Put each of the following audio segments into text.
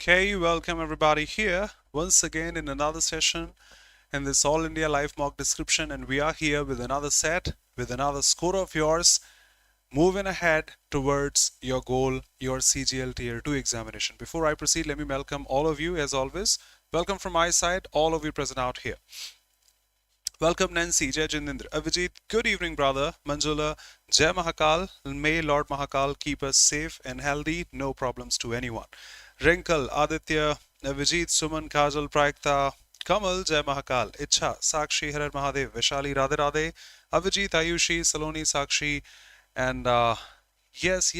Okay, welcome everybody here once again in another session in this All India Live Mock Description, and we are here with another set, with another score of yours, moving ahead towards your goal, your CGL Tier 2 examination. Before I proceed, let me welcome all of you as always. Welcome from my side, all of you present out here. Welcome Nancy, Jai Jindendra, Avijit, good evening brother, Manjula, Jai Mahakal, may Lord Mahakal keep us safe and healthy, no problems to anyone. Wrinkle, Aditya, Avijit, Suman, Kajal, Praikta, Kamal, Jai Mahakal, Icha, Sakshi, Harar Mahadev, Vishali, Radhe Radhe, Avijit, Ayushi, Saloni, Sakshi, and yes.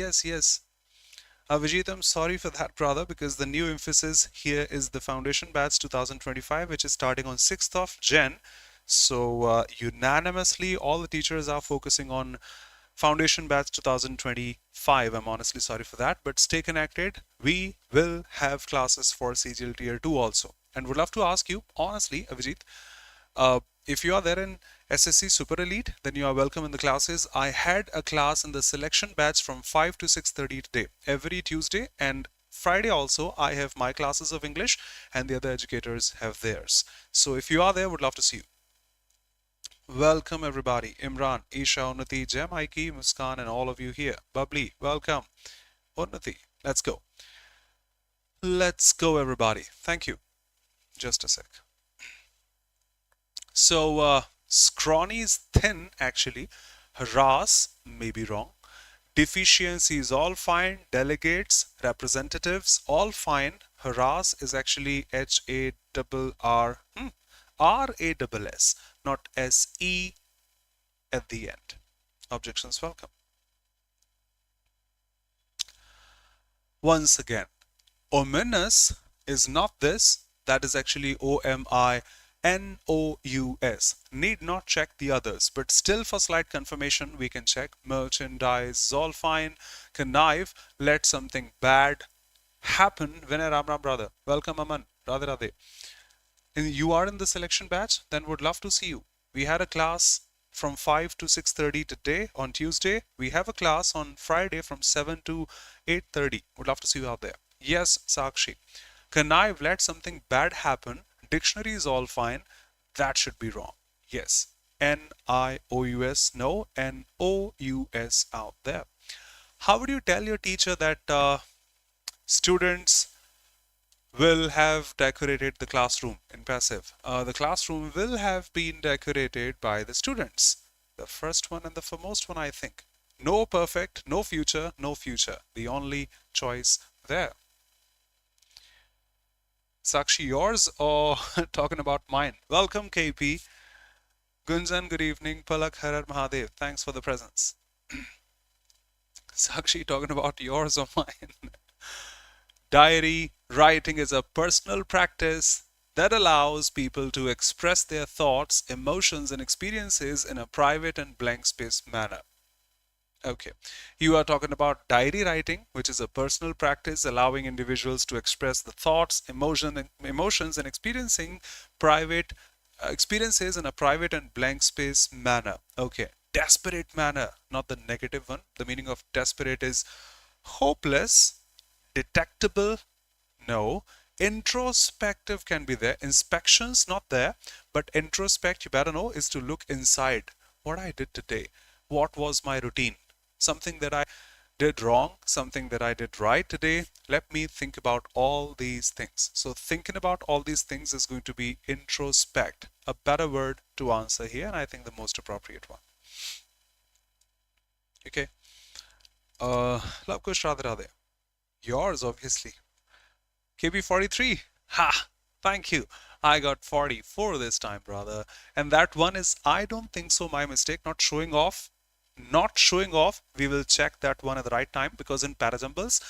Vijit, I'm sorry for that, brother, because the new emphasis here is the Foundation Batch 2025, which is starting on 6th of Jan. So unanimously, all the teachers are focusing on Foundation Batch 2025. I'm honestly sorry for that, but stay connected. We will have classes for CGL Tier 2 also. And would love to ask you, honestly, Avijit, if you are there in SSC Super Elite, then you are welcome in the classes. I had a class in the selection batch from 5 to 6:30 today, every Tuesday, and Friday also I have my classes of English and the other educators have theirs. So if you are there, would love to see you. Welcome everybody. Imran, Isha, Unnati, Jai Mikey, Muskan, and all of you here. Bubbly, welcome. Unnati, let's go. Let's go everybody. Thank you. Just a sec. So scrawny is thin actually. Harass may be wrong. Deficiency is all fine. Delegates, representatives, all fine. Harass is actually H-A-R-R-A-S-S, not S-E at the end. Objections welcome. Once again, ominous is not this. That is actually O-M-I-N-O-U-S. Need not check the others, but still for slight confirmation, we can check merchandise, all fine. Connive, let something bad happen. Vinay Ram Ram, brother. Welcome, Aman. Radhe Radhe. And you are in the selection batch, then would love to see you. We had a class from 5 to 6:30 today on Tuesday. We have a class on Friday from 7 to 8:30. Would love to see you out there. Yes, Sakshi. Connive, let something bad happen. Dictionary is all fine. That should be wrong. Yes. N-I-O-U-S. No. N-O-U-S out there. How would you tell your teacher that students will have decorated the classroom in passive? The classroom will have been decorated by the students. The first one and the foremost one, I think. No perfect, no future, no future. The only choice there. Sakshi, yours or talking about mine? Welcome, KP. Gunjan, good evening. Palak, Harar Mahadev, thanks for the presence. Sakshi, talking about yours or mine? Diary writing is a personal practice that allows people to express their thoughts, emotions, and experiences in a private and blank space manner. Okay, you are talking about diary writing, which is a personal practice allowing individuals to express the thoughts, emotions, and experiencing private experiences in a private and blank space manner. Okay, desperate manner, not the negative one. The meaning of desperate is hopeless, detectable, no. Introspective can be there. Inspections not there, but introspect, you better know, is to look inside. What I did today, what was my routine, something that I did wrong, something that I did right today. Let me think about all these things. So thinking about all these things is going to be introspect, a better word to answer here, and I think the most appropriate one. Okay. Love Kush Radhe Radhe. Yours, obviously. KB43. Ha! Thank you. I got 44 this time, brother. And that one is, I don't think so, my mistake, not showing off. Not showing off. We will check that one at the right time, because in parajumbles,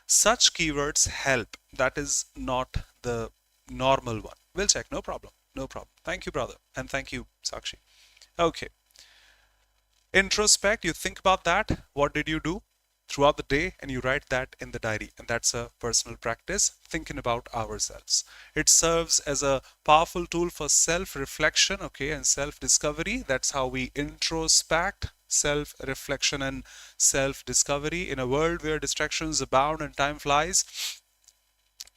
such keywords help. That is not the normal one. We'll check. No problem. No problem. Thank you, brother. And thank you, Sakshi. Okay. Introspect. You think about that. What did you do throughout the day, and you write that in the diary, and that's a personal practice, thinking about ourselves. It serves as a powerful tool for self-reflection, okay, and self-discovery. That's how we introspect, self-reflection and self-discovery. In a world where distractions abound and time flies,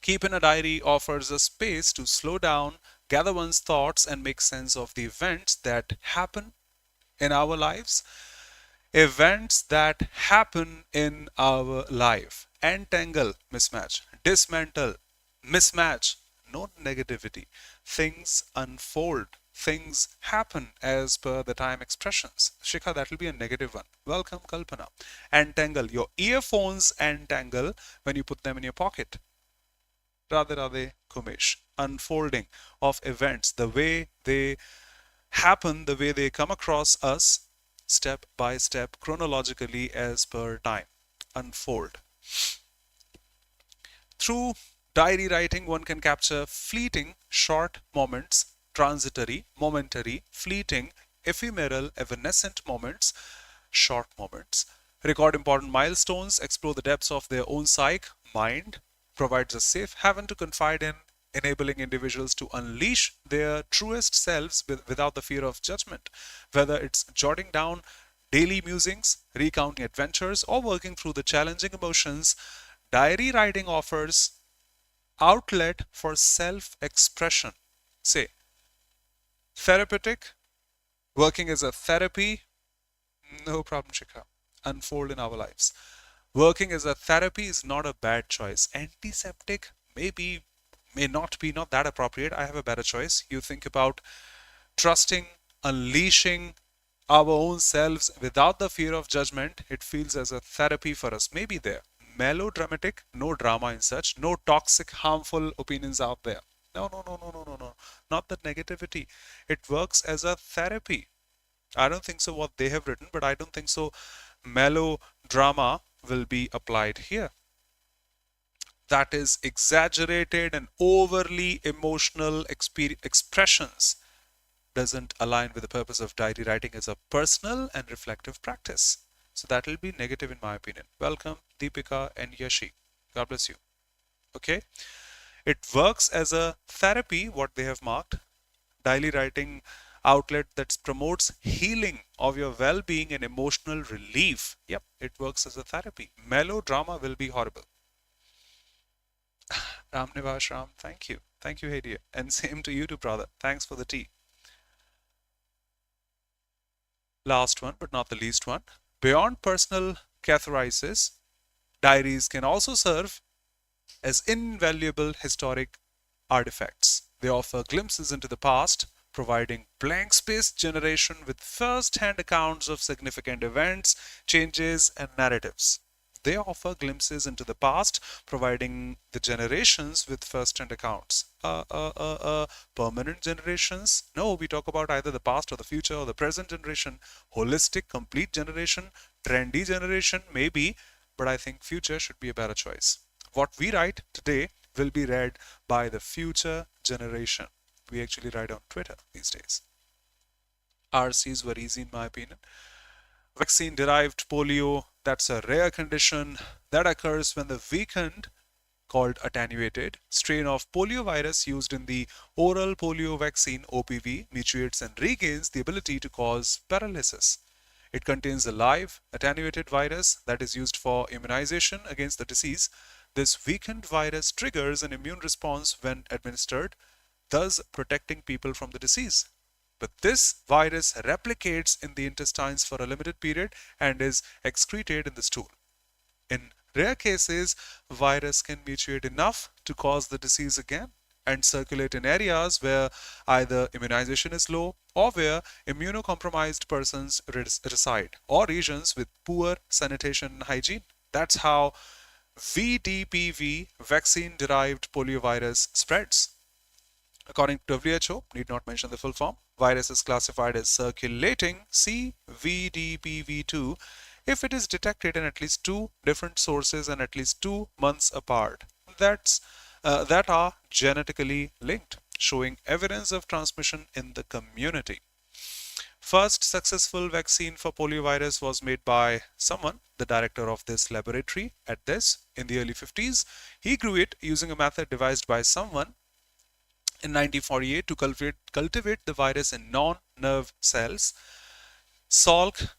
Keeping a diary offers a space to slow down, gather one's thoughts, and make sense of the events that happen in our lives. Events that happen in our life. Entangle, mismatch. Dismantle, mismatch. No negativity. Things unfold. Things happen as per the time expressions. Shikha, that will be a negative one. Welcome, Kalpana. Entangle. Your earphones entangle when you put them in your pocket. Radhe Radhe Kumesh. Unfolding of events, the way they happen, the way they come across us, step by step, chronologically as per time. Unfold. Through diary writing, one can capture fleeting, short moments, transitory, momentary, fleeting, ephemeral, evanescent moments, short moments. Record important milestones, explore the depths of their own psyche, mind, provides a safe haven to confide in, enabling individuals to unleash their truest selves without the fear of judgment. Whether it's jotting down daily musings, recounting adventures, or working through the challenging emotions, diary writing offers outlet for self-expression. Say, therapeutic, working as a therapy, no problem, Shikha. Unfold in our lives. Working as a therapy is not a bad choice. Antiseptic maybe, may not be, not that appropriate. I have a better choice. You think about trusting, unleashing our own selves without the fear of judgment. It feels as a therapy for us. Maybe there. Melodramatic, no drama in such, no toxic, harmful opinions out there. No, no, no, no, no, no, no. Not that negativity. It works as a therapy. I don't think so what they have written, but I don't think so melodrama will be applied here. That is exaggerated and overly emotional expressions doesn't align with the purpose of diary writing as a personal and reflective practice. So that will be negative in my opinion. Welcome Deepika and Yashi. God bless you. Okay. It works as a therapy, what they have marked. Diary writing outlet that promotes healing of your well-being and emotional relief. Yep, it works as a therapy. Melodrama will be horrible. Ram Nivash Ram, thank you. Thank you, Hadiya. And same to you too, brother. Thanks for the tea. Last one, but not the least one. Beyond personal catharsis, diaries can also serve as invaluable historic artifacts. They offer glimpses into the past, providing blank space generation with first-hand accounts of significant events, changes, and narratives. They offer glimpses into the past, providing the generations with first-hand accounts. Permanent generations? No, we talk about either the past or the future or the present generation. Holistic, complete generation, trendy generation, maybe, but I think future should be a better choice. What we write today will be read by the future generation. We actually write on Twitter these days. RCs were easy in my opinion. Vaccine-derived polio, that's a rare condition that occurs when the weakened, called attenuated, strain of poliovirus used in the oral polio vaccine OPV mutates and regains the ability to cause paralysis. It contains a live, attenuated virus that is used for immunization against the disease. This weakened virus triggers an immune response when administered, thus protecting people from the disease. But this virus replicates in the intestines for a limited period and is excreted in the stool. In rare cases, virus can mutate enough to cause the disease again and circulate in areas where either immunization is low or where immunocompromised persons reside, or regions with poor sanitation and hygiene. That's how VDPV, vaccine-derived poliovirus, spreads. According to WHO, need not mention the full form, virus is classified as circulating CVDPV2 if it is detected in at least 2 different sources and at least 2 months apart. That are genetically linked, showing evidence of transmission in the community. First successful vaccine for poliovirus was made by someone, the director of this laboratory at this, in the early 50s. He grew it using a method devised by someone in 1948 to cultivate the virus in non-nerve cells. Salk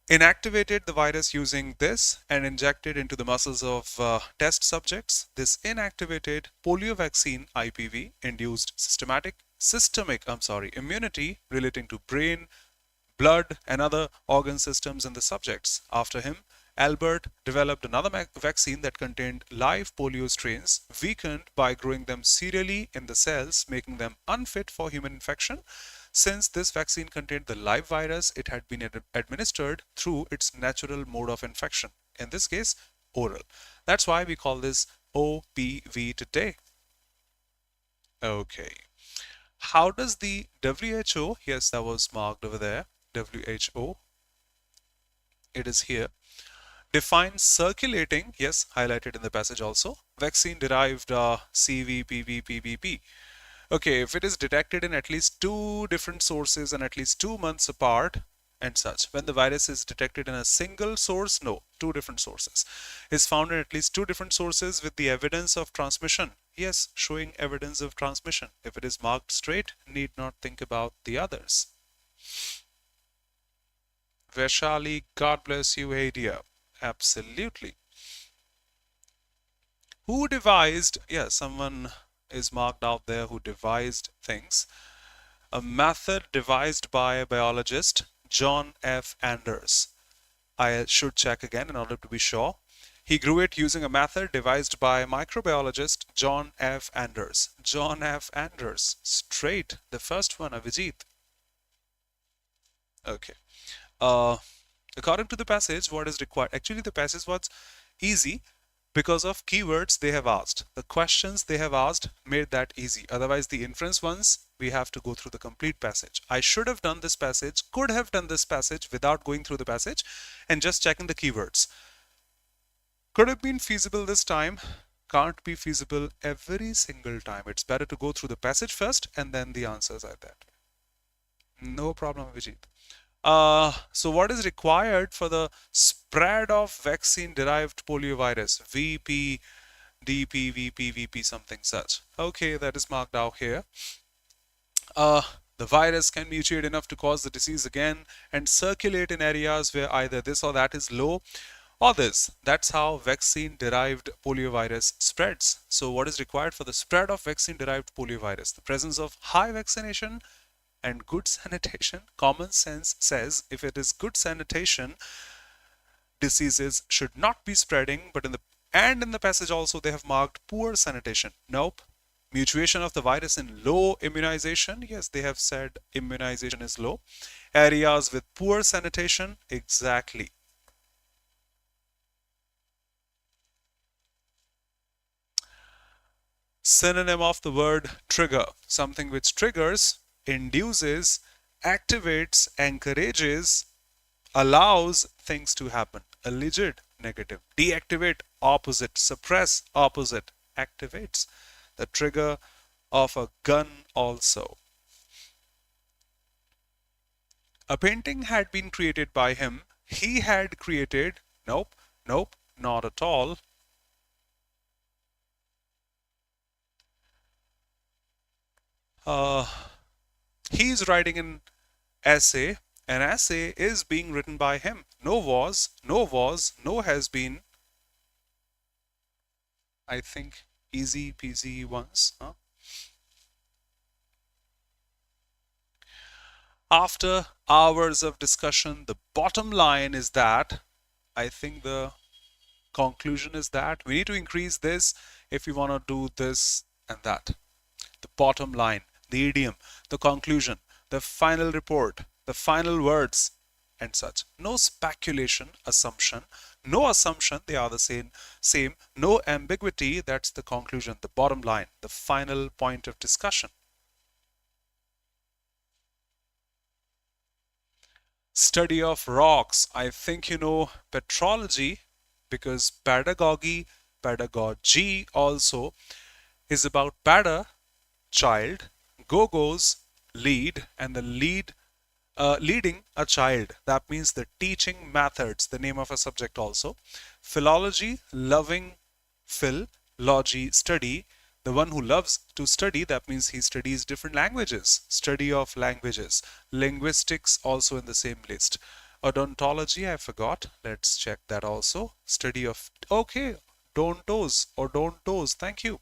inactivated the virus using this and injected into the muscles of test subjects. This inactivated polio vaccine IPV induced systemic immunity relating to brain, blood, and other organ systems in the subjects. After him, Albert developed another vaccine that contained live polio strains, weakened by growing them serially in the cells, making them unfit for human infection. Since this vaccine contained the live virus, it had been administered through its natural mode of infection, in this case, oral. That's why we call this OPV today. Okay. How does the WHO, yes, that was marked over there, WHO, it is here, define circulating, yes, highlighted in the passage also, vaccine-derived CVPVPVP. Okay, if it is detected in at least 2 different sources and at least 2 months apart and such. When the virus is detected in a single source, no, 2 different sources. Is found in at least 2 different sources with the evidence of transmission. Yes, showing evidence of transmission. If it is marked straight, need not think about the others. Vaishali, God bless you, hey dear. Absolutely. Who devised, yeah, someone is marked out there who devised things. A method devised by a biologist, John F. Anders. I should check again in order to be sure. He grew it using a method devised by microbiologist John F. Anders. John F. Anders. Straight. The first one, Avijit. Okay. According to the passage, what is required? Actually, the passage was easy because of keywords they have asked. The questions they have asked made that easy. Otherwise, the inference ones, we have to go through the complete passage. I should have done this passage, could have done this passage without going through the passage and just checking the keywords. Could have been feasible this time. Can't be feasible every single time. It's better to go through the passage first and then the answers are that. No problem, Vijit. So what is required for the spread of vaccine-derived poliovirus? VP, DP, VP, VP, something such. Okay, that is marked out here. The virus can mutate enough to cause the disease again and circulate in areas where either this or that is low or this. That's how vaccine-derived poliovirus spreads. So what is required for the spread of vaccine-derived poliovirus? The presence of high vaccination and good sanitation. Common sense says if it is good sanitation, diseases should not be spreading, but in the passage also they have marked poor sanitation. Nope. Mutation of the virus in low immunization. Yes, they have said immunization is low. Areas with poor sanitation. Exactly. Synonym of the word trigger. Something which triggers, induces, activates, encourages, allows things to happen. Alleged, negative. Deactivate, opposite. Suppress, opposite. Activates. The trigger of a gun also. A painting had been created by him. He had created, nope, nope, not at all. He's writing an essay. An essay is being written by him. No was, no has been. I think easy peasy ones. Huh? After hours of discussion, the bottom line is that, I think the conclusion is that we need to increase this if we want to do this and that. The bottom line, the idiom, the conclusion, the final report, the final words, and such. No speculation, assumption. No assumption, they are the same. No ambiguity, that's the conclusion, the bottom line, the final point of discussion. Study of rocks. I think you know petrology because pedagogy also is about pada, child, go-goes, lead, and the leading a child. That means the teaching methods, the name of a subject also. Philology, loving, phil, logy, study. The one who loves to study, that means he studies different languages. Study of languages. Linguistics also in the same list. Odontology, I forgot. Let's check that also. Study of, okay, dontos or dontos. Thank you.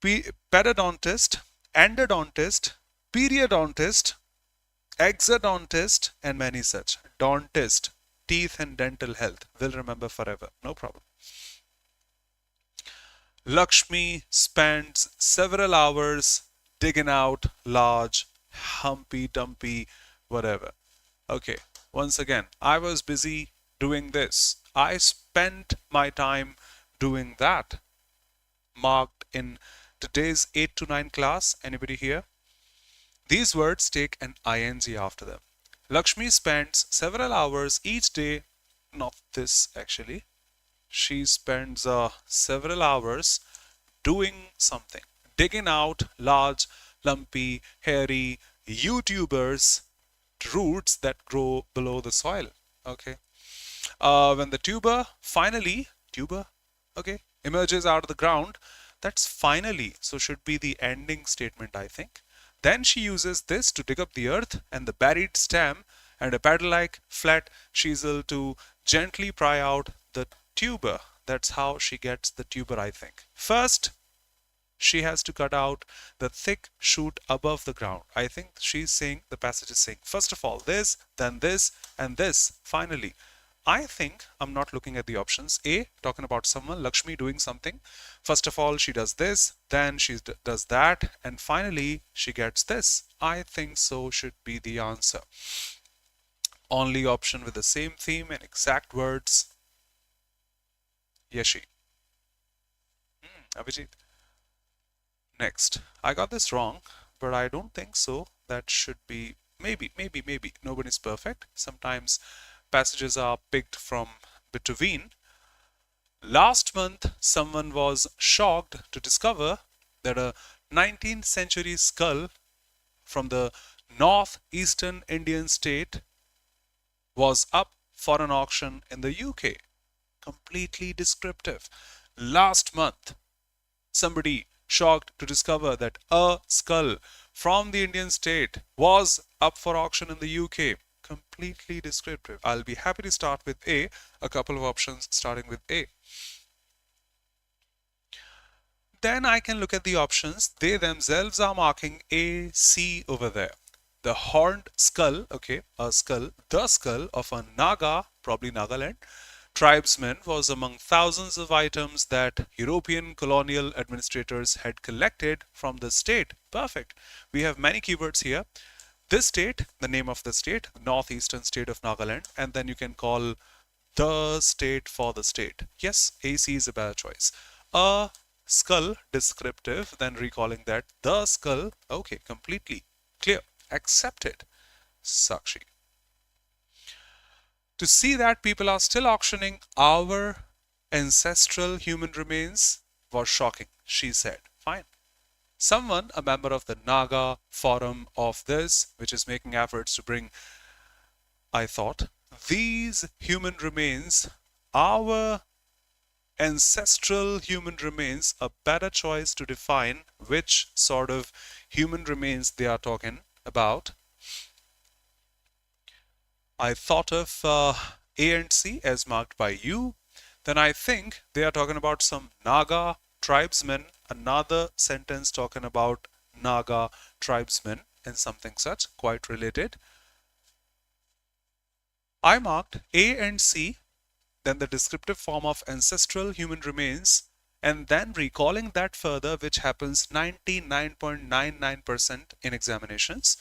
Pedodontist, endodontist, periodontist, exodontist, and many such. Dentist, teeth and dental health. Will remember forever. No problem. Lakshmi spends several hours digging out large, humpy dumpy, whatever. Okay, once again, I was busy doing this. I spent my time doing that. Marked in today's 8 to 9 class. Anybody here? These words take an ing after them. Lakshmi spends several hours each day, not this actually. She spends several hours doing something, digging out large, lumpy, hairy YouTubers roots that grow below the soil. Okay. When the tuber, okay, emerges out of the ground, that's finally, so should be the ending statement, I think. Then she uses this to dig up the earth and the buried stem and a paddle-like flat chisel to gently pry out the tuber. That's how she gets the tuber, I think. First, she has to cut out the thick shoot above the ground. I think she's saying, the passage is saying, first of all, this, then this, and this, finally. I think I'm not looking at the options. A, talking about someone, Lakshmi doing something. First of all, she does this, then she does that, and finally, she gets this. I think so should be the answer. Only option with the same theme and exact words. Yeshi. Abhijit. Next. I got this wrong, but I don't think so. That should be, maybe. Nobody's perfect. Sometimes passages are picked from between. Last month, someone was shocked to discover that a 19th century skull from the northeastern Indian state was up for an auction in the UK. Completely descriptive. Last month, somebody shocked to discover that a skull from the Indian state was up for auction in the UK. Completely descriptive. I'll be happy to start with A, a couple of options starting with A. Then I can look at the options. They themselves are marking A, C over there. The horned skull, okay, a skull, the skull of a Naga, probably Nagaland, tribesman was among thousands of items that European colonial administrators had collected from the state. Perfect. We have many keywords here. This state, the name of the state, northeastern state of Nagaland, and then you can call the state for the state. Yes, AC is a better choice. A skull, descriptive, then recalling that the skull, okay, completely clear, accepted. Sakshi. To see that people are still auctioning our ancestral human remains was shocking, she said. Fine. Someone, a member of the Naga forum of this, which is making efforts to bring, I thought, these human remains, our ancestral human remains, a better choice to define which sort of human remains they are talking about. I thought of A and C as marked by U. Then I think they are talking about some Naga tribesmen, another sentence talking about Naga tribesmen and something such, quite related. I marked A and C, then the descriptive form of ancestral human remains, and then recalling that further, which happens 99.99% in examinations.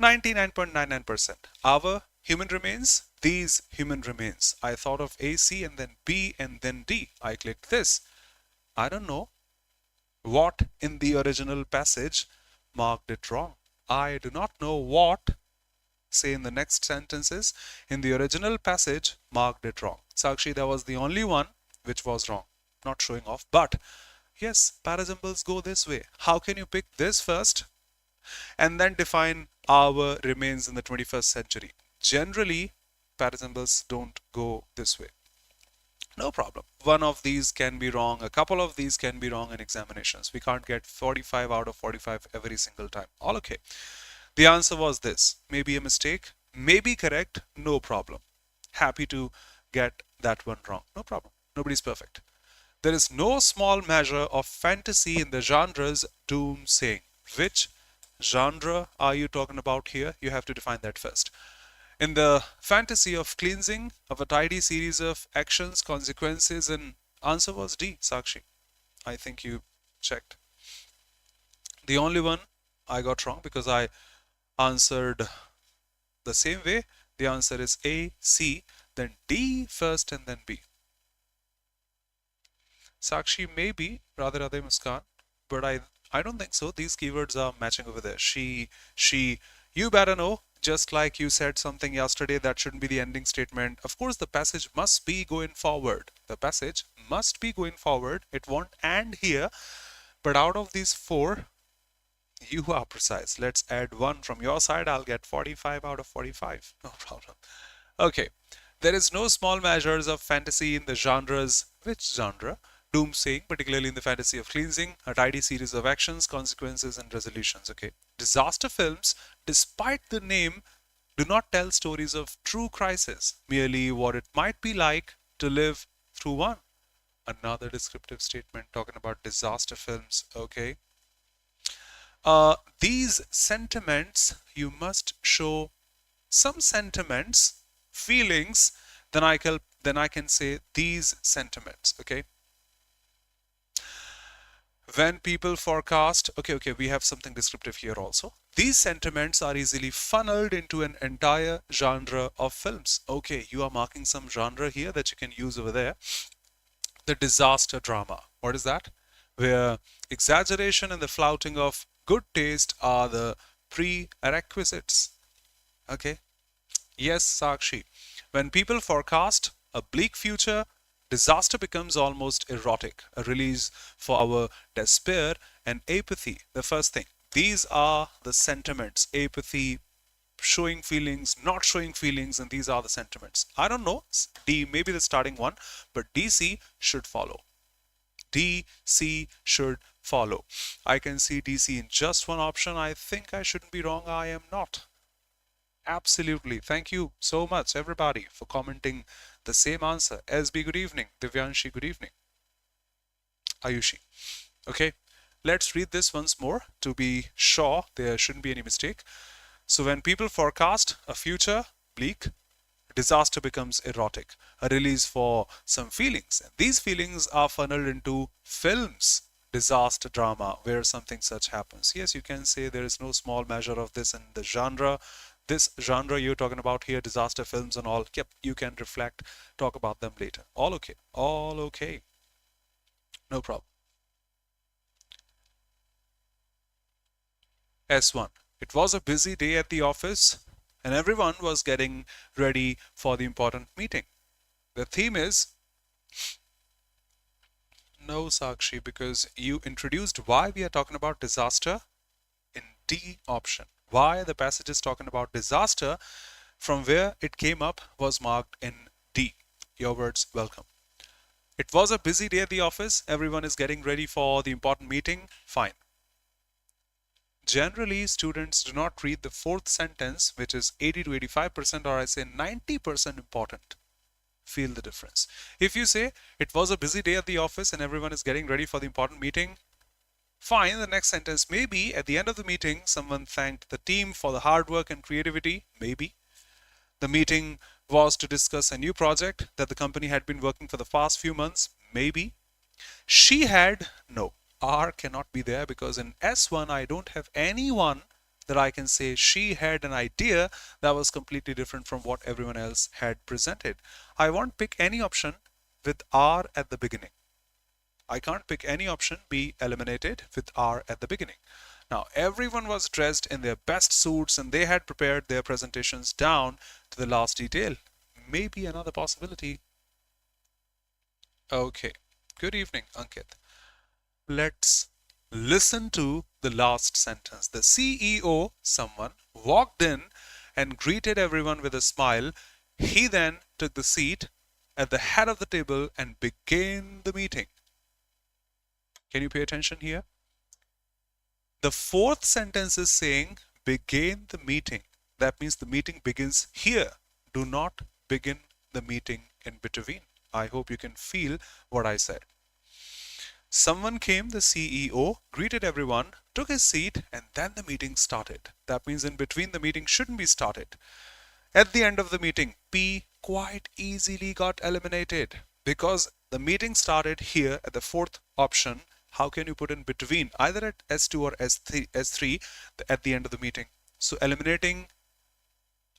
99.99%. Our human remains, these human remains. I thought of A, C, and then B, and then D. I clicked this. I don't know what in the original passage marked it wrong. I do not know what, say in the next sentences, in the original passage marked it wrong. Sakshi, that was the only one which was wrong. Not showing off, but yes, parasymbols go this way. How can you pick this first and then define our remains in the 21st century? Generally, parasymbols don't go this way. No problem. One of these can be wrong. A couple of these can be wrong in examinations. We can't get 45 out of 45 every single time. All okay. The answer was this. Maybe a mistake. may be correct, no problem. Happy to get that one wrong, no problem. Nobody's perfect. There is no small measure of fantasy in the genres doomsaying. Which genre are you talking about here? You have to define that first. In the fantasy of cleansing of a tidy series of actions, consequences, and answer was D, Sakshi. I think you checked. The only one I got wrong because I answered the same way. The answer is A, C, then D first and then B. Sakshi may be Radhe Radhe Muskan, but I don't think so. These keywords are matching over there. She, you better know, just like you said something yesterday, that shouldn't be the ending statement. Of course, the passage must be going forward. The passage must be going forward. It won't end here. But out of these four, you are precise. Let's add one from your side. I'll get 45 out of 45. No problem. Okay. There is no small measures of fantasy in the genres. Which genre? Doomsaying, particularly in the fantasy of cleansing, a tidy series of actions, consequences, and resolutions. Okay. Disaster films, despite the name, do not tell stories of true crisis, merely what it might be like to live through one. Another descriptive statement talking about disaster films. Okay. These sentiments, you must show some sentiments, feelings, then I can say these sentiments. Okay. When people forecast, okay, we have something descriptive here also. These sentiments are easily funneled into an entire genre of films. Okay, you are marking some genre here that you can use over there. The disaster drama. What is that? Where exaggeration and the flouting of good taste are the prerequisites. Okay. Yes, Sakshi. When people forecast a bleak future, disaster becomes almost erotic, a release for our despair and apathy. The first thing. These are the sentiments. Apathy, showing feelings, not showing feelings, and these are the sentiments. I don't know. D may be the starting one, but DC should follow. DC should follow. I can see DC in just one option. I think I shouldn't be wrong. I am not. Absolutely. Thank you so much, everybody, for commenting the same answer. SB, good evening. Divyanshi, good evening. Ayushi. Okay, let's read this once more to be sure there shouldn't be any mistake. So when people forecast a future bleak, disaster becomes erotic, a release for some feelings. And these feelings are funneled into films, disaster drama, where something such happens. Yes, you can say there is no small measure of this in the genre. This genre you're talking about here, disaster films and all. Yep, you can reflect, talk about them later. All okay. All okay. No problem. S1. It was a busy day at the office and everyone was getting ready for the important meeting. The theme is no, Sakshi, because you introduced why we are talking about disaster in D option. Why the passage is talking about disaster from where it came up was marked in D. Your words, welcome. It was a busy day at the office. Everyone is getting ready for the important meeting. Fine. Generally, students do not read the fourth sentence, which is 80 to 85%, or I say 90% important. Feel the difference. If you say, it was a busy day at the office and everyone is getting ready for the important meeting, fine. The next sentence may be, at the end of the meeting, someone thanked the team for the hard work and creativity. Maybe. The meeting was to discuss a new project that the company had been working for the past few months. Maybe. She had, no. R cannot be there because in S1 I don't have anyone that I can say she had an idea that was completely different from what everyone else had presented. I won't pick any option with R at the beginning. I can't pick any option, be eliminated with R at the beginning. Now everyone was dressed in their best suits and they had prepared their presentations down to the last detail. Maybe another possibility. Okay. Good evening, Ankit. Let's listen to the last sentence. The CEO, someone, walked in and greeted everyone with a smile. He then took the seat at the head of the table and began the meeting. Can you pay attention here? The fourth sentence is saying began the meeting. That means the meeting begins here. Do not begin the meeting in between. I hope you can feel what I said. Someone came, the CEO, greeted everyone, took his seat, and then the meeting started. That means in between the meeting shouldn't be started. At the end of the meeting, P quite easily got eliminated because the meeting started here at the fourth option. How can you put in between either at S2 or S3 at the end of the meeting? So eliminating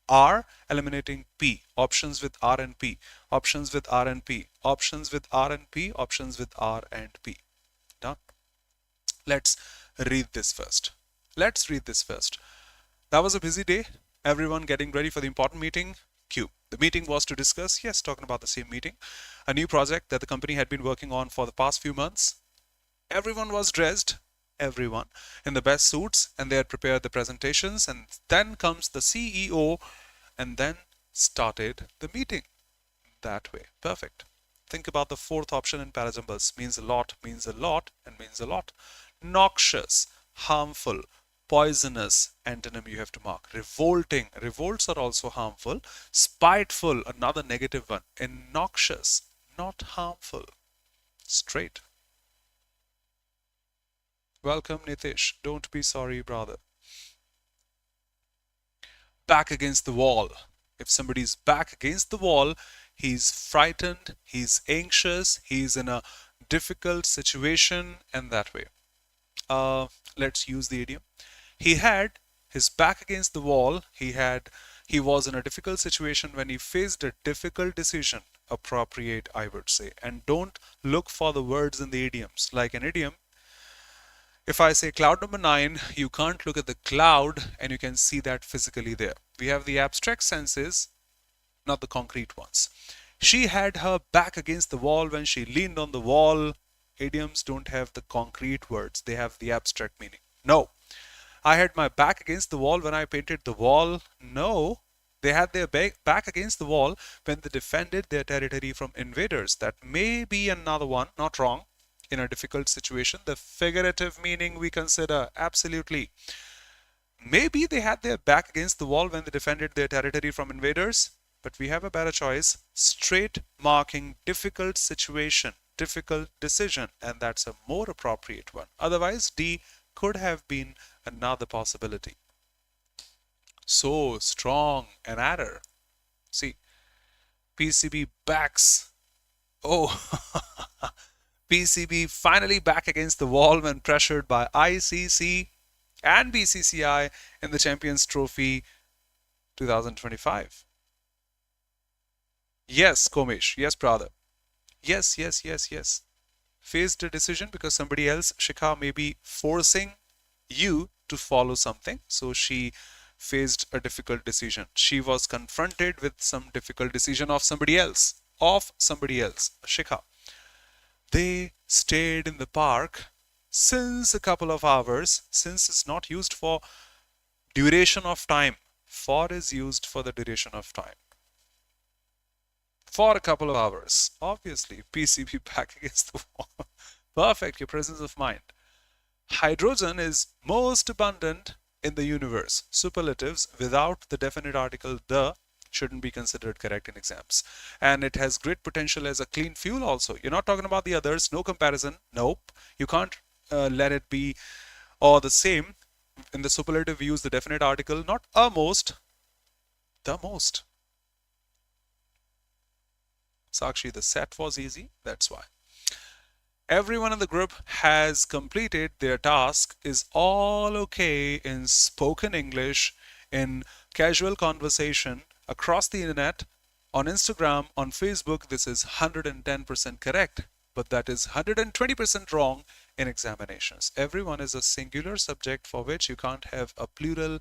R, eliminating P, options with R and P, options with R and P, options with R and P, options with R and P. Done. Let's read this first. Let's read this first. That was a busy day. Everyone getting ready for the important meeting. Q. The meeting was to discuss, yes, talking about the same meeting, a new project that the company had been working on for the past few months. Everyone was dressed, everyone, in the best suits, and they had prepared the presentations, and then comes the CEO and then started the meeting. That way. Perfect. Think about the fourth option in parajambas. Means a lot, and means a lot. Noxious, harmful, poisonous, antonym you have to mark. Revolting. Revolts are also harmful. Spiteful, another negative one. And noxious, not harmful. Straight. Welcome, Nitish. Don't be sorry, brother. Back against the wall. If somebody's back against the wall, he's frightened, he's anxious, he's in a difficult situation, and that way. Let's use the idiom. He had his back against the wall. He was in a difficult situation when he faced a difficult decision. Appropriate, I would say. And don't look for the words in the idioms. Like an idiom, if I say cloud number 9, you can't look at the cloud and you can see that physically there. We have the abstract senses, not the concrete ones. She had her back against the wall when she leaned on the wall. Idioms don't have the concrete words. They have the abstract meaning. No. I had my back against the wall when I painted the wall. No. They had their back against the wall when they defended their territory from invaders. That may be another one, not wrong. In a difficult situation, the figurative meaning we consider, absolutely. Maybe they had their back against the wall when they defended their territory from invaders, but we have a better choice. Straight marking difficult situation, difficult decision, and that's a more appropriate one. Otherwise, D could have been another possibility. So strong, an adder. See, PCB backs. Oh, PCB finally back against the wall when pressured by ICC and BCCI in the Champions Trophy 2025. Yes, Komish. Yes, brother. Yes. Faced a decision because somebody else, Shikha, may be forcing you to follow something. So she faced a difficult decision. She was confronted with some difficult decision of somebody else. Shikha. They stayed in the park since a couple of hours. Since is not used for duration of time. For is used for the duration of time. For a couple of hours. Obviously, PCB back against the wall. Perfect, your presence of mind. Hydrogen is most abundant in the universe. Superlatives without the definite article the shouldn't be considered correct in exams. And it has great potential as a clean fuel also. You're not talking about the others, no comparison. Nope. You can't let it be or the same. In the superlative, we use the definite article, not a most, the most. Sakshi, the set was easy, that's why. Everyone in the group has completed their task, is all okay in spoken English, in casual conversation, across the internet, on Instagram, on Facebook. This is 110% correct, but that is 120% wrong in examinations. Everyone is a singular subject for which you can't have a plural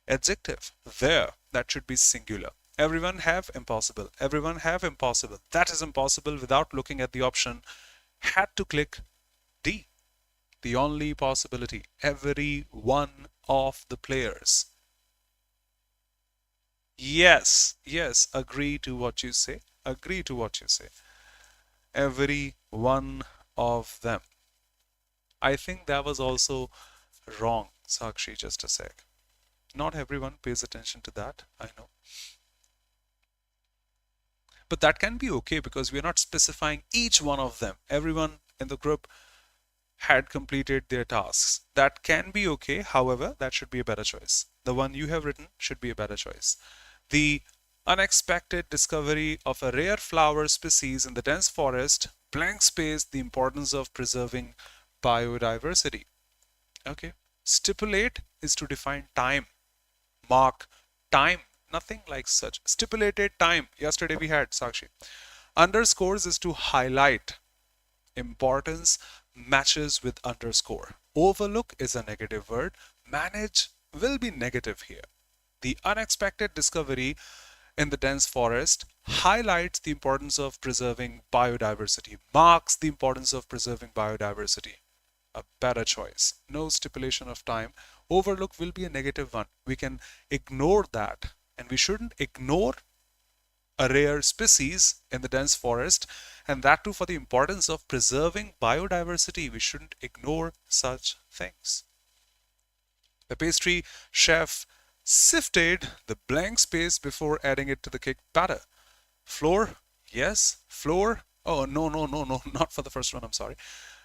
adjective. There, that should be singular. Everyone have impossible. Everyone have impossible. That is impossible without looking at the option. Had to click D. The only possibility. Every one of the players. Yes, agree to what you say. Agree to what you say. Every one of them. I think that was also wrong, Sakshi, just a sec. Not everyone pays attention to that, I know. But that can be okay because we are not specifying each one of them. Everyone in the group had completed their tasks. That can be okay. However, that should be a better choice. The one you have written should be a better choice. The unexpected discovery of a rare flower species in the dense forest, blank space, the importance of preserving biodiversity. Okay. Stipulate is to define time. Mark time. Nothing like such. Stipulated time. Yesterday we had Sakshi. Underscores is to highlight. Importance matches with underscore. Overlook is a negative word. Manage will be negative here. The unexpected discovery in the dense forest highlights the importance of preserving biodiversity, marks the importance of preserving biodiversity. A better choice. No stipulation of time. Overlook will be a negative one. We can ignore that, and we shouldn't ignore a rare species in the dense forest, and that too for the importance of preserving biodiversity. We shouldn't ignore such things. The pastry chef sifted the blank space before adding it to the cake batter. Floor, yes. Floor, oh no, not for the first one, I'm sorry.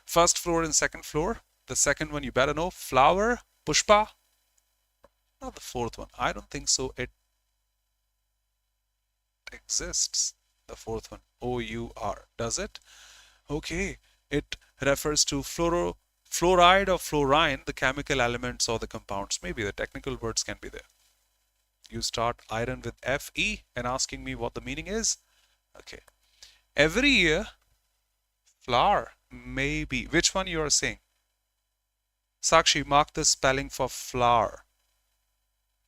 First floor and second floor. The second one you better know. Flower, pushpa. Not the fourth one. I don't think so. It exists. The fourth one, O-U-R. Does it? Okay. It refers to fluoride or fluorine, the chemical elements or the compounds. Maybe the technical words can be there. You start iron with F-E and asking me what the meaning is. Okay. Every year, flower, maybe. Which one you are saying? Sakshi, mark the spelling for flower.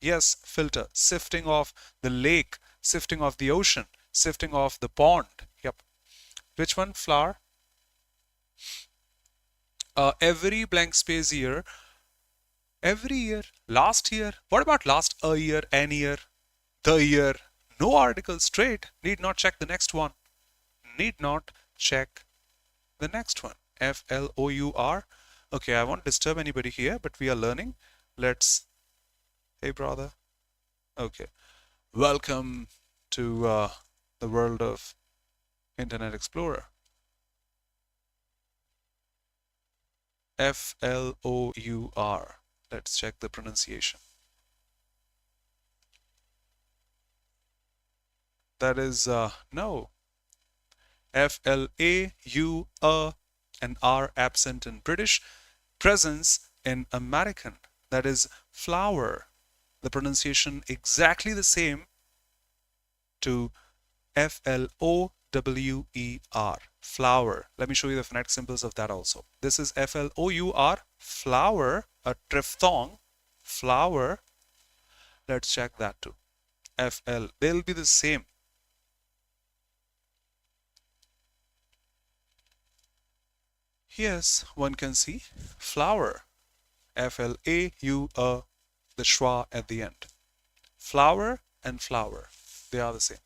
Yes, filter. Sifting off the lake, sifting off the ocean, sifting off the pond. Yep. Which one? Flower. Every blank space year. Every year. Last year. What about last a year, an year, the year? No article, straight. Need not check the next one. Need not check the next one. F-L-O-U-R. Okay, I won't disturb anybody here, but we are learning. Let's... Hey, brother. Okay. Welcome to the world of Internet Explorer. F-L-O-U-R. Let's check the pronunciation. That is, no. F-L-A-U-R, an R absent in British, presence in American. That is flower. The pronunciation exactly the same to F-L-O-W-E-R, flower. Let me show you the phonetic symbols of that also. This is F-L-O-U-R, flower, a triphthong, flower. Let's check that too. F-L, they'll be the same. Yes, one can see flower, F-L-A-U-R, the schwa at the end. Flower and flower, they are the same.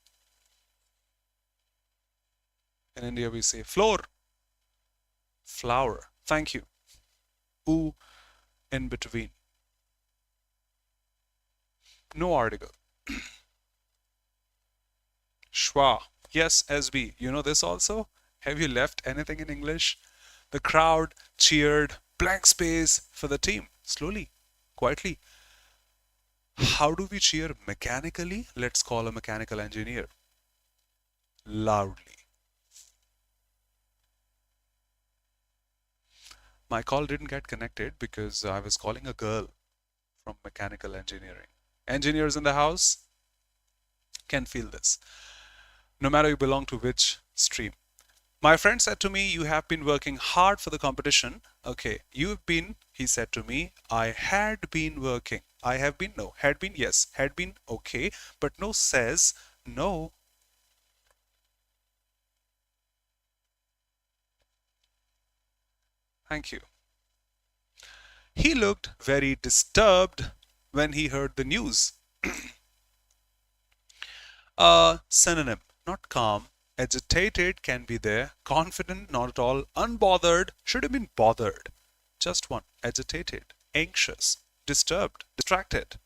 In India we say floor, flower. Thank you. U in between. No article. Schwa. Yes, SB. You know this also? Have you left anything in English? The crowd cheered, blank space for the team. Slowly, quietly. How do we cheer mechanically? Let's call a mechanical engineer. Loudly. My call didn't get connected because I was calling a girl from mechanical engineering. Engineers in the house can feel this, no matter you belong to which stream. My friend said to me, you have been working hard for the competition. Okay, you've been, he said to me, I had been working. I have been, no. Had been, yes. Had been, okay. But no says, no. Thank you. He looked very disturbed when he heard the news. Synonym, not calm. Agitated can be there. Confident, not at all. Unbothered, should have been bothered. Just one. Agitated, anxious, disturbed, distracted.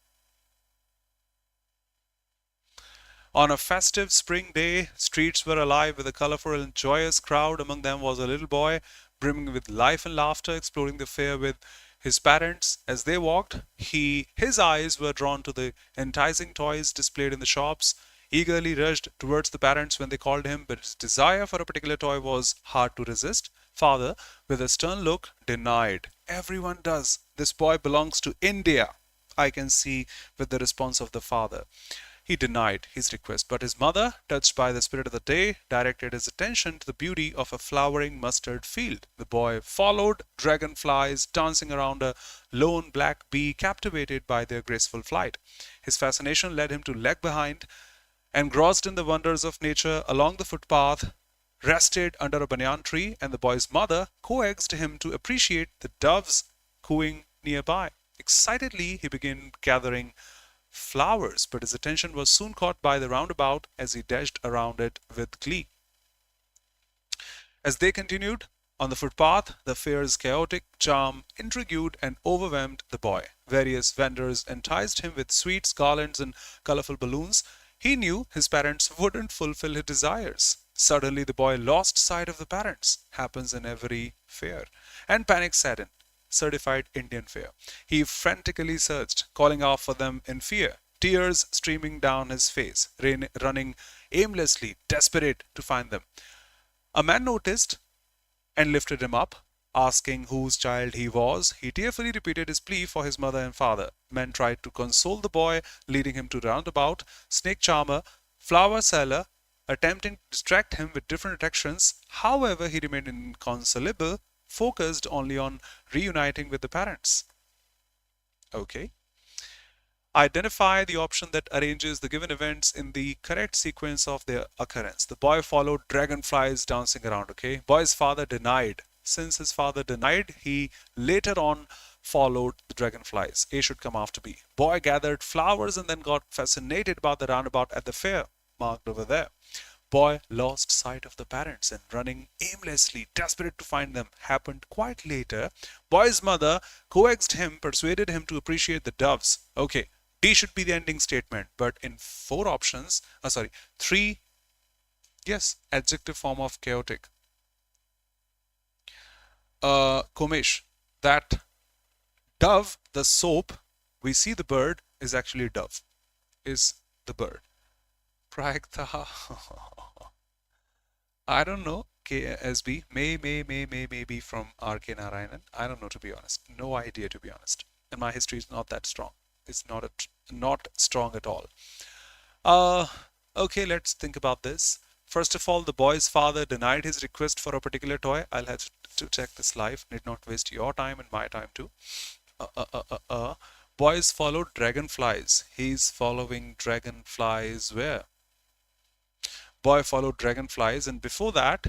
On a festive spring day, streets were alive with a colorful and joyous crowd. Among them was a little boy, brimming with life and laughter, exploring the fair with his parents. As they walked, his eyes were drawn to the enticing toys displayed in the shops. Eagerly rushed towards the parents when they called him, but his desire for a particular toy was hard to resist. Father, with a stern look, denied. Everyone does. This boy belongs to India, I can see with the response of the father. He denied his request, but his mother, touched by the spirit of the day, directed his attention to the beauty of a flowering mustard field. The boy followed dragonflies dancing around a lone black bee, captivated by their graceful flight. His fascination led him to lag behind, engrossed in the wonders of nature. Along the footpath, rested under a banyan tree, and the boy's mother coaxed him to appreciate the doves cooing nearby. Excitedly, he began gathering flowers, but his attention was soon caught by the roundabout as he dashed around it with glee. As they continued on the footpath, the fair's chaotic charm intrigued and overwhelmed the boy. Various vendors enticed him with sweets, garlands, and colorful balloons. He knew his parents wouldn't fulfill his desires. Suddenly, the boy lost sight of the parents. Happens in every fair. And panic set in. Certified Indian fair. He frantically searched, calling out for them in fear, tears streaming down his face, running aimlessly, desperate to find them. A man noticed and lifted him up, asking whose child he was. He tearfully repeated his plea for his mother and father. Men tried to console the boy, leading him to roundabout, snake charmer, flower seller, attempting to distract him with different attractions. However, he remained inconsolable, focused only on reuniting with the parents. Okay. Identify the option that arranges the given events in the correct sequence of their occurrence. The boy followed dragonflies dancing around. Okay. Boy's father denied. Since his father denied, he later on followed the dragonflies. A should come after B. Boy gathered flowers and then got fascinated about the roundabout at the fair, marked over there. Boy lost sight of the parents and running aimlessly, desperate to find them, happened quite later. Boy's mother coaxed him, persuaded him to appreciate the doves. Okay, D should be the ending statement, but in three, yes, adjective form of chaotic. Komish, that dove, the soap, we see the bird is actually a dove, is the bird. Pragta. I don't know. KSB may be from RK Narayanan. I don't know, to be honest. No idea, to be honest. And my history is not that strong. It's not strong at all. Okay, let's think about this. First of all, the boy's father denied his request for a particular toy. I'll have to check this live. Need not waste your time and my time too. Boys followed dragonflies. He's following dragonflies where? Boy followed dragonflies, and before that,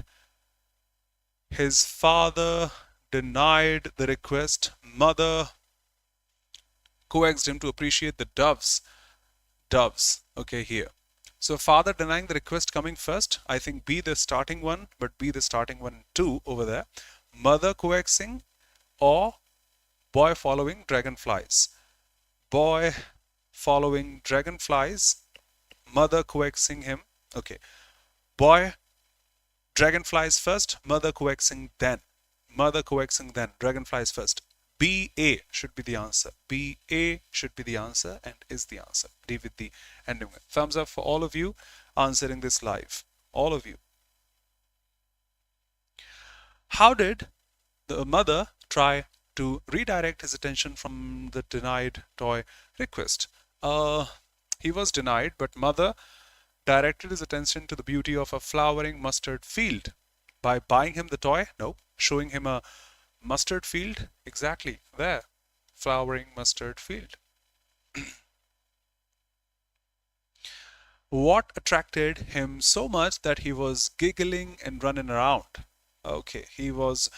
his father denied the request. Mother coaxed him to appreciate the doves. Doves, okay, here. So father denying the request coming first. I think B the starting one, but B the starting one too over there. Mother coaxing or boy following dragonflies. Boy following dragonflies. Mother coaxing him. Okay. Boy, dragonflies first, mother coaxing then. Mother coaxing then, dragonflies first. BA should be the answer. BA should be the answer and is the answer. D with the ending. Thumbs up for all of you answering this live. All of you. How did the mother try to redirect his attention from the denied toy request? He was denied, but mother directed his attention to the beauty of a flowering mustard field. By buying him the toy? No. Showing him a mustard field? Exactly. There. Flowering mustard field. What attracted him so much that he was giggling and running around? Okay. He was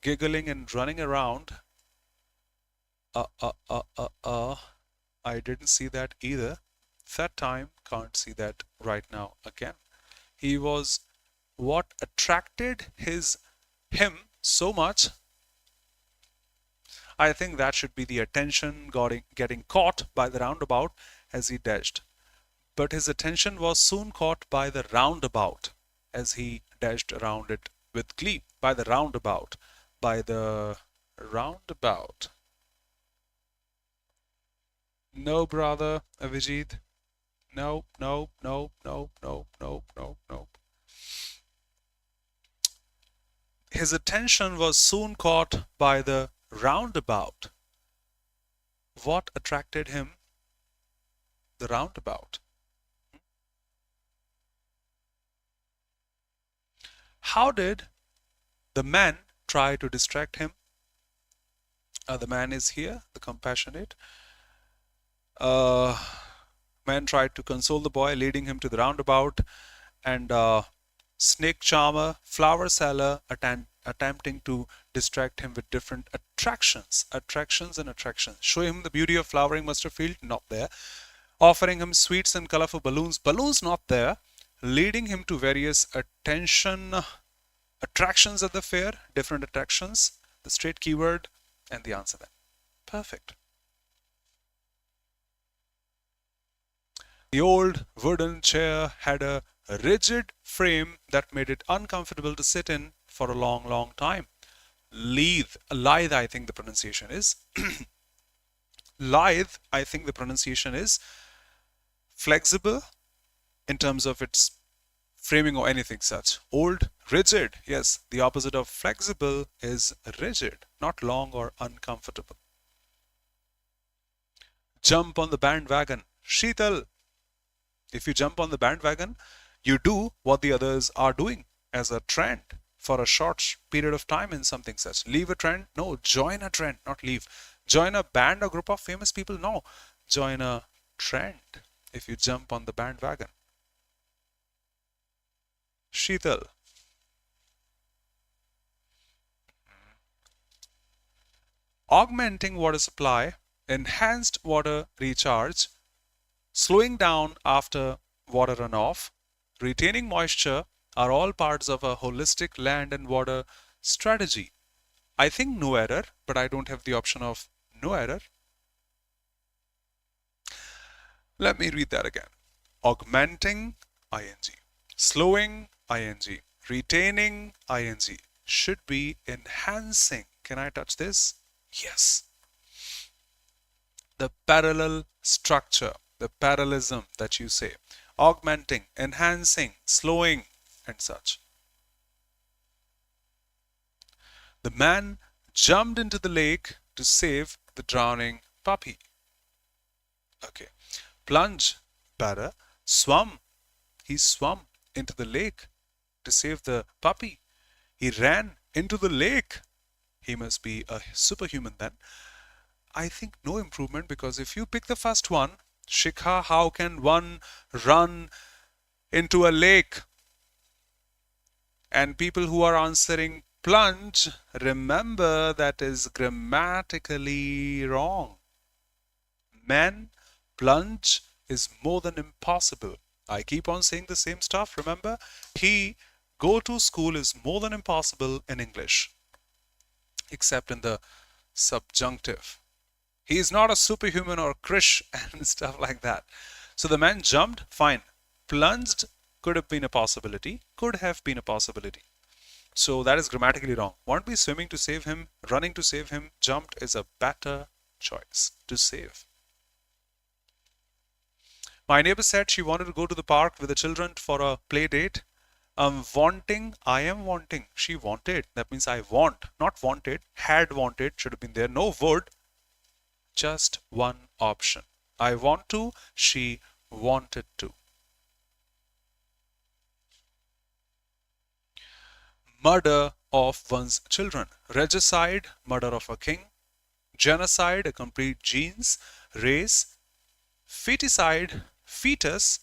giggling and running around. I didn't see that either. That time, can't see that right now again. He was, what attracted him so much? I think that should be the attention getting caught by the roundabout as he dashed. but his attention was soon caught by the roundabout as he dashed around it with glee. By the roundabout. By the roundabout. No, brother Avijit. No, no, no, no, no, no, no, no. His attention was soon caught by the roundabout. What attracted him? The roundabout. How did the man try to distract him? The man is here, the compassionate. Man tried to console the boy, leading him to the roundabout, and snake charmer, flower seller, attempting to distract him with different attractions. Show him the beauty of flowering mustard field, not there. Offering him sweets and colorful balloons not there. Leading him to various attractions at the fair, different attractions, the straight keyword, and the answer then. Perfect. The old wooden chair had a rigid frame that made it uncomfortable to sit in for a long, long time. Lithe, I think the pronunciation is. Lithe, I think the pronunciation is. Flexible in terms of its framing or anything such. Old, rigid. Yes, the opposite of flexible is rigid, not long or uncomfortable. Jump on the bandwagon. Sheetal. If you jump on the bandwagon, you do what the others are doing as a trend for a short period of time in something such. Leave a trend? No, join a trend, not leave. Join a band or group of famous people? No, join a trend if you jump on the bandwagon. Sheetal. Augmenting water supply, enhanced water recharge, slowing down after water runoff, retaining moisture are all parts of a holistic land and water strategy. I think no error, but I don't have the option of no error. Let me read that again. Augmenting, ing. Slowing, ing. Retaining, ing. Should be enhancing. Can I touch this? Yes. The parallel structure, the parallelism that you say. Augmenting, enhancing, slowing, and such. The man jumped into the lake to save the drowning puppy. Okay. Plunge, better. Swum. He swum into the lake to save the puppy. He ran into the lake. He must be a superhuman then. I think no improvement, because if you pick the first one, Shikha, how can one run into a lake? And people who are answering plunge, remember that is grammatically wrong. Man, plunge is more than impossible. I keep on saying the same stuff, remember? He, go to school is more than impossible in English, except in the subjunctive. He is not a superhuman or Krish and stuff like that. So the man jumped, fine. Plunged could have been a possibility, could have been a possibility. So that is grammatically wrong. Won't be swimming to save him, running to save him. Jumped is a better choice to save. My neighbor said she wanted to go to the park with the children for a play date. Wanting, I am wanting. She wanted. That means I want, not wanted. Had wanted, should have been there. No would. Just one option. I want to, she wanted to. Murder of one's children. Regicide, murder of a king. Genocide, a complete genes, race. Feticide, fetus.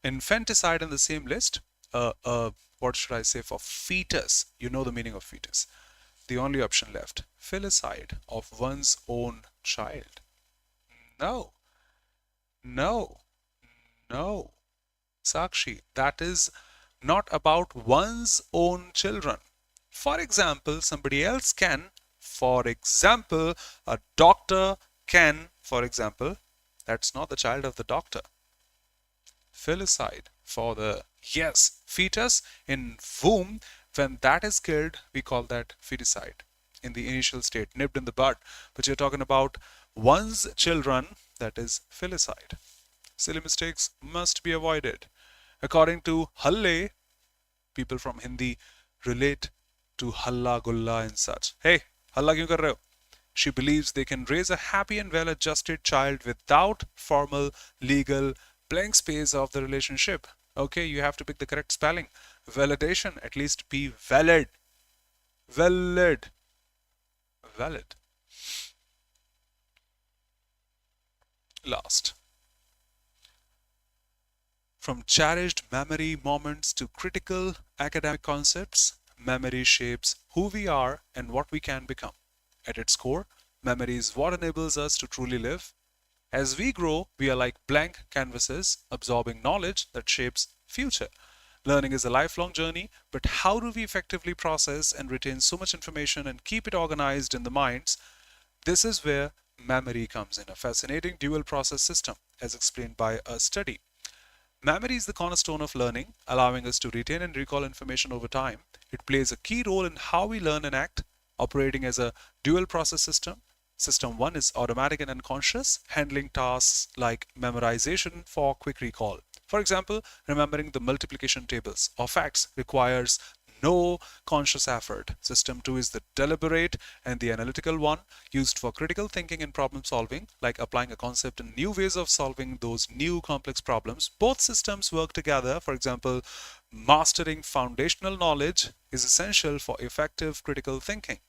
Infanticide in the same list. What should I say for fetus? You know the meaning of fetus. The only option left. Filicide of one's own child. No. No. No. Sakshi, that is not about one's own children. For example, somebody else can. For example, a doctor can. For example, that's not the child of the doctor. filicide. For the, yes, fetus in womb, when that is killed, we call that feticide. In the initial state, nipped in the bud. But you're talking about one's children, that is filicide. Silly mistakes must be avoided. According to Halle, people from Hindi relate to Halla Gulla and such. Hey, Halla kyun kar rahe ho? She believes they can raise a happy and well-adjusted child without formal, legal, blank space of the relationship. Okay, you have to pick the correct spelling. Validation, at least be valid. Valid. Valid. Last. From cherished memory moments to critical academic concepts, memory shapes who we are and what we can become. At its core, memory is what enables us to truly live. As we grow, we are like blank canvases, absorbing knowledge that shapes future. Learning is a lifelong journey, but how do we effectively process and retain so much information and keep it organized in the minds? This is where memory comes in, a fascinating dual process system, as explained by a study. Memory is the cornerstone of learning, allowing us to retain and recall information over time. It plays a key role in how we learn and act, operating as a dual process system. System 1 is automatic and unconscious, handling tasks like memorization for quick recall. For example, remembering the multiplication tables or facts requires no conscious effort. System 2 is the deliberate and the analytical one, used for critical thinking and problem solving, like applying a concept in new ways of solving those new complex problems. Both systems work together. For example, mastering foundational knowledge is essential for effective critical thinking.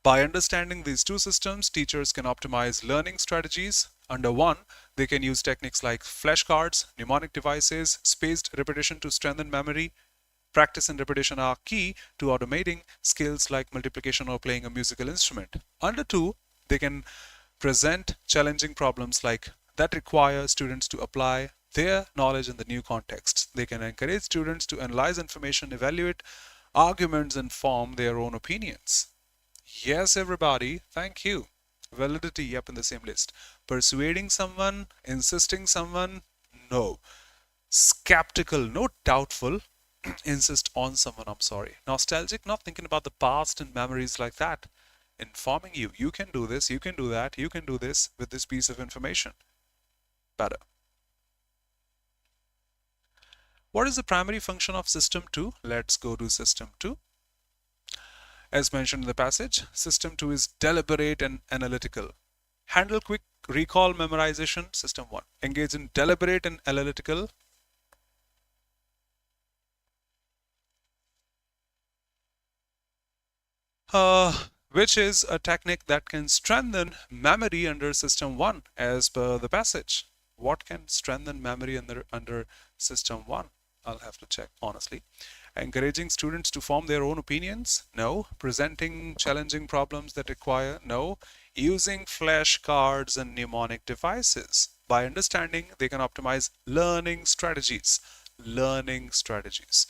By understanding these two systems, teachers can optimize learning strategies. Under one, they can use techniques like flashcards, mnemonic devices, spaced repetition to strengthen memory. Practice and repetition are key to automating skills like multiplication or playing a musical instrument. Under two, they can present challenging problems like that require students to apply their knowledge in the new context. They can encourage students to analyze information, evaluate arguments, and form their own opinions. Yes, everybody, thank you. Validity, yep, in the same list. Persuading someone, insisting someone, no. Skeptical, no, doubtful. Insist on someone, I'm sorry. Nostalgic, not thinking about the past and memories like that. Informing you, you can do this, you can do that, you can do this with this piece of information. Better. What is the primary function of system 2? Let's go to system 2. As mentioned in the passage, system 2 is deliberate and analytical. Handle quick recall memorization, system 1. Engage in deliberate and analytical. Which is a technique that can strengthen memory under system 1 as per the passage. What can strengthen memory under system 1? I'll have to check honestly. Encouraging students to form their own opinions? No. Presenting challenging problems that require? No. Using flashcards and mnemonic devices. By understanding, they can optimize learning strategies. Learning strategies.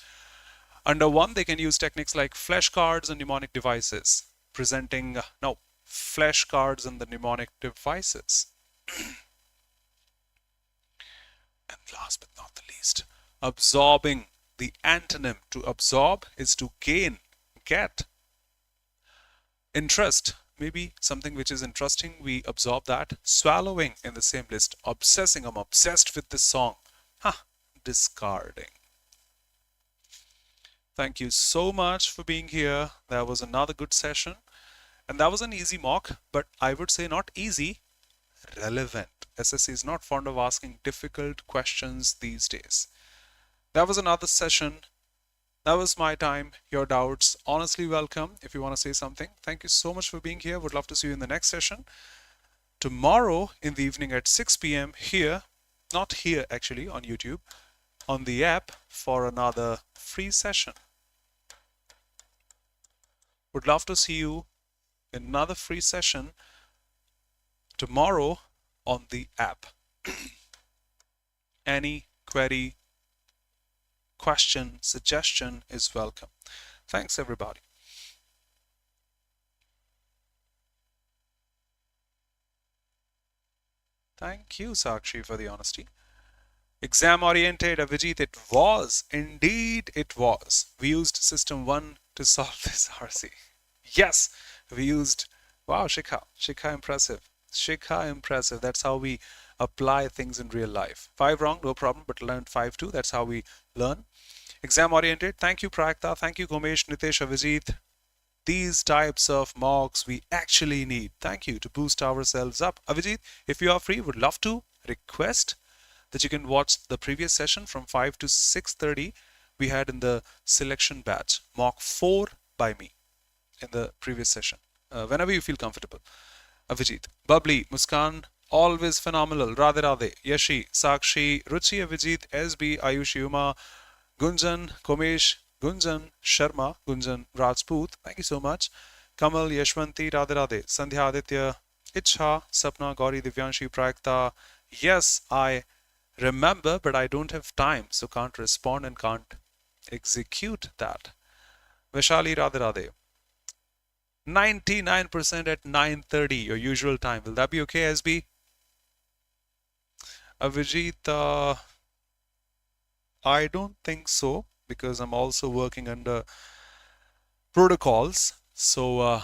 Under one, they can use techniques like flashcards and mnemonic devices. Presenting, no, flashcards and the mnemonic devices. And last but not the least, absorbing. The antonym to absorb is to gain, get. Interest, maybe something which is interesting, we absorb that. Swallowing in the same list. Obsessing, I'm obsessed with this song. Discarding. Thank you so much for being here. That was another good session. And that was an easy mock, but I would say not easy, relevant. SSC is not fond of asking difficult questions these days. That was another session. That was my time. Your doubts, honestly welcome if you want to say something. Thank you so much for being here. Would love to see you in the next session. Tomorrow in the evening at 6 p.m. here, not here actually, on YouTube, on the app for another free session. Would love to see you in another free session tomorrow on the app. Any query, question, suggestion is welcome. Thanks, everybody. Thank you, Sakshi, for the honesty. Exam oriented, Avijit, it was. Indeed, it was. We used system 1 to solve this RC. Yes, we used. Wow, Shikha. Shikha, impressive. Shikha, impressive. That's how we apply things in real life. 5 wrong, no problem, but learned 5 too. That's how we learn. Exam oriented. Thank you, Prakta. Thank you, Gomesh, Nitesh, Avijit. These types of mocks we actually need. Thank you, to boost ourselves up. Avijit, if you are free, would love to request that you can watch the previous session from 5 to 6:30 we had in the selection batch, mock 4 by me in the previous session. Whenever you feel comfortable. Avijit, Bubbly, Muskan, always phenomenal. Radhe Radhe, Yashi, Sakshi, Ruchi, Avijit, SB, Ayush, Yuma, Gunjan, Komesh, Gunjan, Sharma, Gunjan, Rajput, thank you so much. Kamal, Yashwanti, Radhe Radhe, Sandhya Aditya, Ichha, Sapna, Gauri, Divyanshi, Prakta. Yes, I remember, but I don't have time, so can't respond and can't execute that. Vaishali, Radhe Radhe. 99% at 9:30, your usual time. Will that be okay, SB? Avijit, I don't think so, because I'm also working under protocols. So,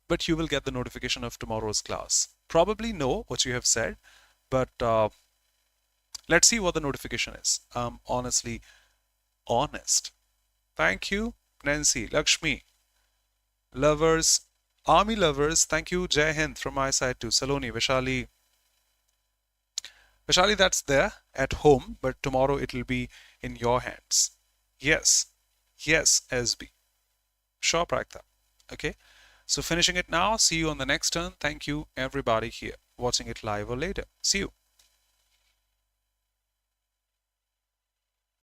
but you will get the notification of tomorrow's class. Probably know what you have said, but let's see what the notification is. I'm honestly honest. Thank you, Nancy, Lakshmi, lovers, army lovers. Thank you, Jai Hind from my side too. Saloni, Vishali. Vishali, that's there at home, but tomorrow it will be in your hands. Yes, yes, SB. Sure, Prakta. Okay, so finishing it now. See you on the next turn. Thank you, everybody here watching it live or later. See you.